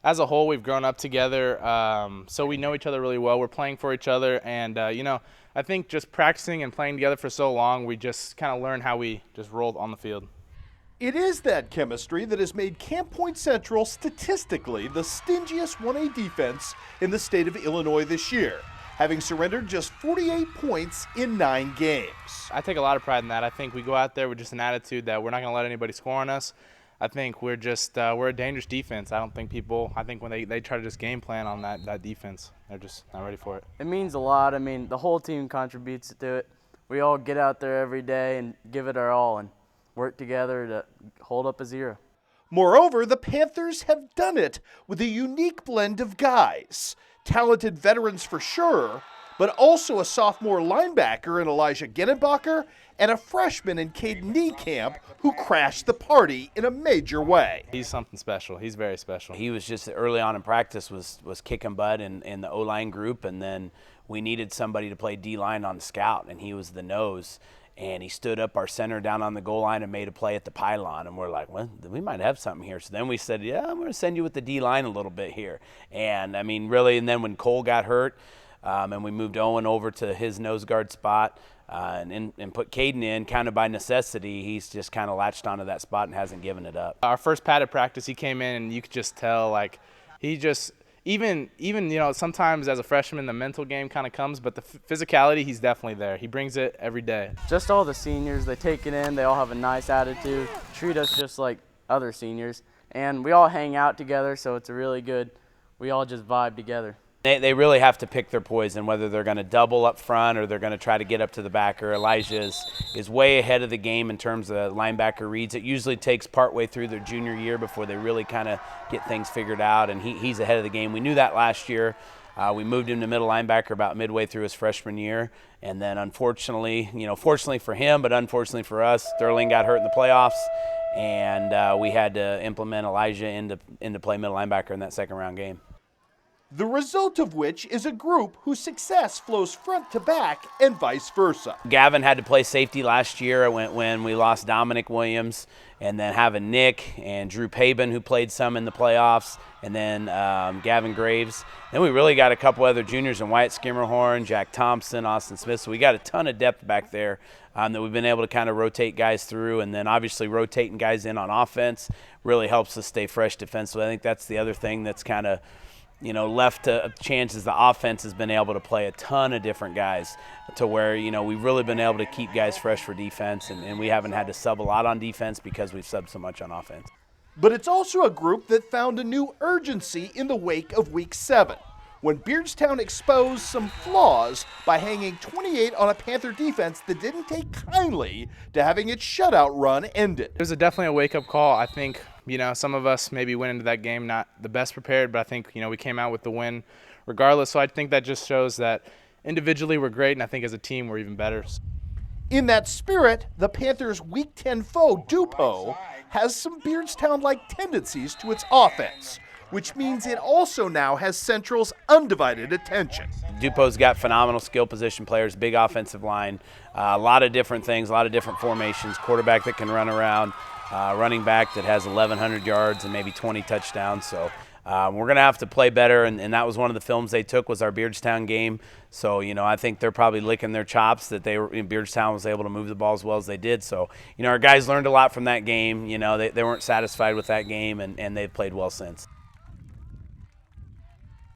as a whole, we've grown up together, so we know each other really well. We're playing for each other, and I think just practicing and playing together for so long, we just kind of learn how we just roll on the field. It is that chemistry that has made Camp Point Central statistically the stingiest 1A defense in the state of Illinois this year, having surrendered just 48 points in 9 games. I take a lot of pride in that. I think we go out there with just an attitude that we're not going to let anybody score on us. I think we're a dangerous defense. I think when they try to just game plan on that defense, they're just not ready for it. It means a lot. I mean, the whole team contributes to it. We all get out there every day and give it our all and work together to hold up a zero. Moreover, the Panthers have done it with a unique blend of guys. Talented veterans for sure, but also a sophomore linebacker in Elijah Genenbacher and a freshman in Caden Niekamp who crashed the party in a major way. He's something special. He's very special. He was just early on in practice was kicking butt in the O-line group, and then we needed somebody to play D-line on the scout, and he was the nose. And he stood up our center down on the goal line and made a play at the pylon. And we're like, well, we might have something here. So then we said, yeah, I'm going to send you with the D-line a little bit here. And, I mean, really, and then when Cole got hurt and we moved Owen over to his nose guard spot and put Caden in, kind of by necessity, he's just kind of latched onto that spot and hasn't given it up. Our first padded practice, he came in and you could just tell, like, he just – even sometimes as a freshman the mental game kind of comes, but the physicality, he's definitely there. He brings it every day. Just all the seniors, they take it in, they all have a nice attitude, treat us just like other seniors, and we all hang out together, so it's a really good, we all just vibe together. They really have to pick their poison, whether they're going to double up front or they're going to try to get up to the backer. Elijah is way ahead of the game in terms of linebacker reads. It usually takes partway through their junior year before they really kind of get things figured out, and he's ahead of the game. We knew that last year. We moved him to middle linebacker about midway through his freshman year, and then unfortunately, fortunately for him, but unfortunately for us, Sterling got hurt in the playoffs, and we had to implement Elijah into play middle linebacker in that second round game. The result of which is a group whose success flows front to back and vice versa. Gavin had to play safety last year when we lost Dominic Williams, and then having Nick and Drew Pabin, who played some in the playoffs, and then Gavin Graves. Then we really got a couple other juniors in Wyatt Skimmerhorn, Jack Thompson, Austin Smith. So we got a ton of depth back there that we've been able to kind of rotate guys through, and then obviously rotating guys in on offense really helps us stay fresh defensively. I think that's the other thing that's kind of left to chances. The offense has been able to play a ton of different guys to where, we've really been able to keep guys fresh for defense, and we haven't had to sub a lot on defense because we've subbed so much on offense. But it's also a group that found a new urgency in the wake of Week 7, when Beardstown exposed some flaws by hanging 28 on a Panther defense that didn't take kindly to having its shutout run ended. It was definitely a wake-up call. I think, some of us maybe went into that game not the best prepared, but I think, we came out with the win regardless. So I think that just shows that individually we're great, and I think as a team we're even better. In that spirit, the Panthers' Week 10 foe, Dupo, has some Beardstown-like tendencies to its offense, which means it also now has Central's undivided attention. Dupo's got phenomenal skill position players, big offensive line, a lot of different things, a lot of different formations, quarterback that can run around, running back that has 1,100 yards and maybe 20 touchdowns. So we're going to have to play better, and that was one of the films they took was our Beardstown game. So, I think they're probably licking their chops that Beardstown was able to move the ball as well as they did. So, our guys learned a lot from that game. They weren't satisfied with that game, and they've played well since.